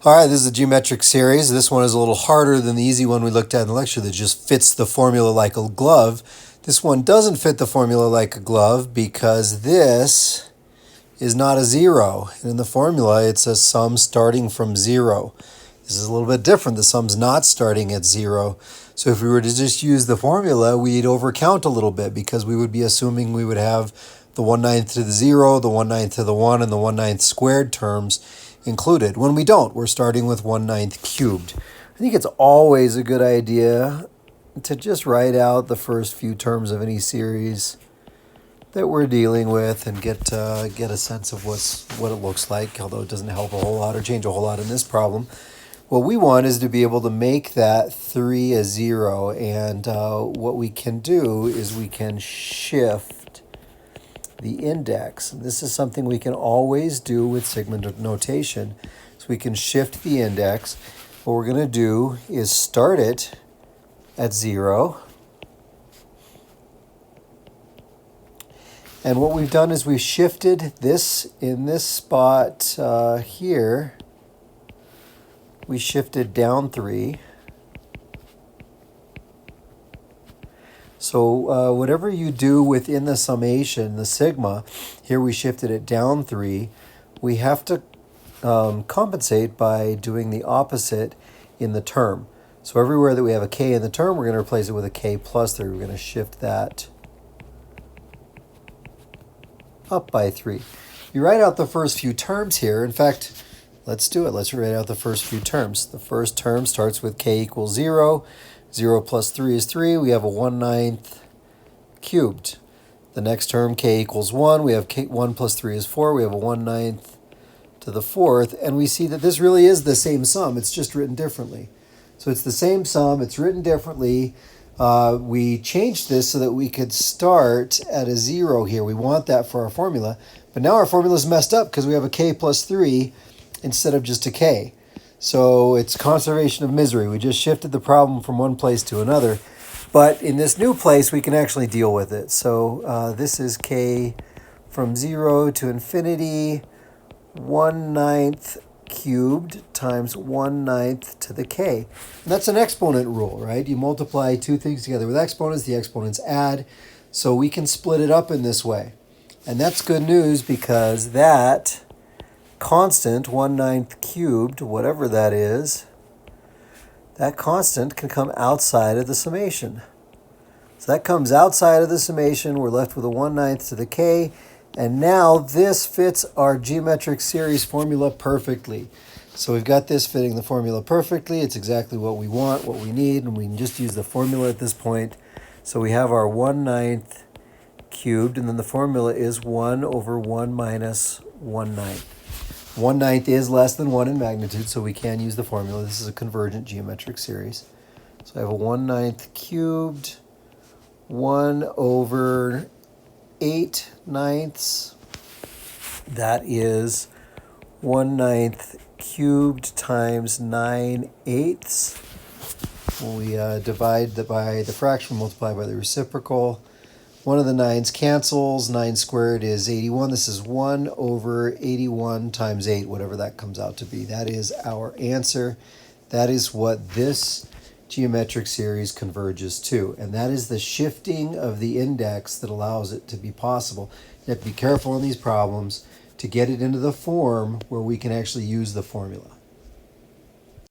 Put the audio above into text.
All right, this is a geometric series. This one is a little harder than the easy one we looked at in the lecture that just fits the formula like a glove. This one doesn't fit the formula like a glove because this is not a zero. And in the formula, it's a sum starting from zero. This is a little bit different. The sum's not starting at zero. So if we were to just use the formula, we'd overcount a little bit because we would be assuming we would have the 1/9 to the 0, the 1/9 to the 1, and the 1/9 squared terms included. When we don't, we're starting with 1/9 cubed. I think it's always a good idea to just write out the first few terms of any series that we're dealing with and get a sense of what it looks like, although it doesn't help a whole lot or change a whole lot in this problem. What we want is to be able to make that 3 a 0, and what we can do is we can shift the index. And this is something we can always do with sigma notation. So we can shift the index. What we're going to do is start it at 0. And what we've done is we've shifted this in this spot here. We shifted down 3. So whatever you do within the summation, the sigma, here we shifted it down 3. We have to compensate by doing the opposite in the term. So everywhere that we have a k in the term, we're going to replace it with a k plus 3. We're going to shift that up by 3. You write out the first few terms here. In fact, let's do it. Let's write out the first few terms. The first term starts with k equals 0. 0 plus 3 is 3. We have a 1/9 cubed. The next term, k equals 1. We have 1 plus 3 is 4. We have a 1/9 to the 4th. And we see that this really is the same sum. It's just written differently. So it's the same sum. It's written differently. We changed this so that we could start at a 0 here. We want that for our formula. But now our formula is messed up because we have a k plus 3 instead of just a k. So it's conservation of misery. We just shifted the problem from one place to another. But in this new place, we can actually deal with it. So this is k from 0 to infinity, 1/9 cubed times 1/9 to the k. And that's an exponent rule, right? You multiply two things together with exponents, the exponents add. So we can split it up in this way. And that's good news because that constant, 1/9 cubed, whatever that is, that constant can come outside of the summation. So that comes outside of the summation. We're left with a 1/9 to the k. And now this fits our geometric series formula perfectly. So we've got this fitting the formula perfectly. It's exactly what we want, what we need, and we can just use the formula at this point. So we have our 1/9 cubed, and then the formula is 1 over 1 minus 1/9. 1/9 is less than 1 in magnitude, so we can use the formula. This is a convergent geometric series. So I have a 1/9 cubed, 1 over 8/9. That is 1/9 cubed times 9/8. When we divide by the fraction, multiply by the reciprocal. One of the 9's cancels. 9 squared is 81. This is 1 over 81 times 8, whatever that comes out to be. That is our answer. That is what this geometric series converges to. And that is the shifting of the index that allows it to be possible. You have to be careful in these problems to get it into the form where we can actually use the formula.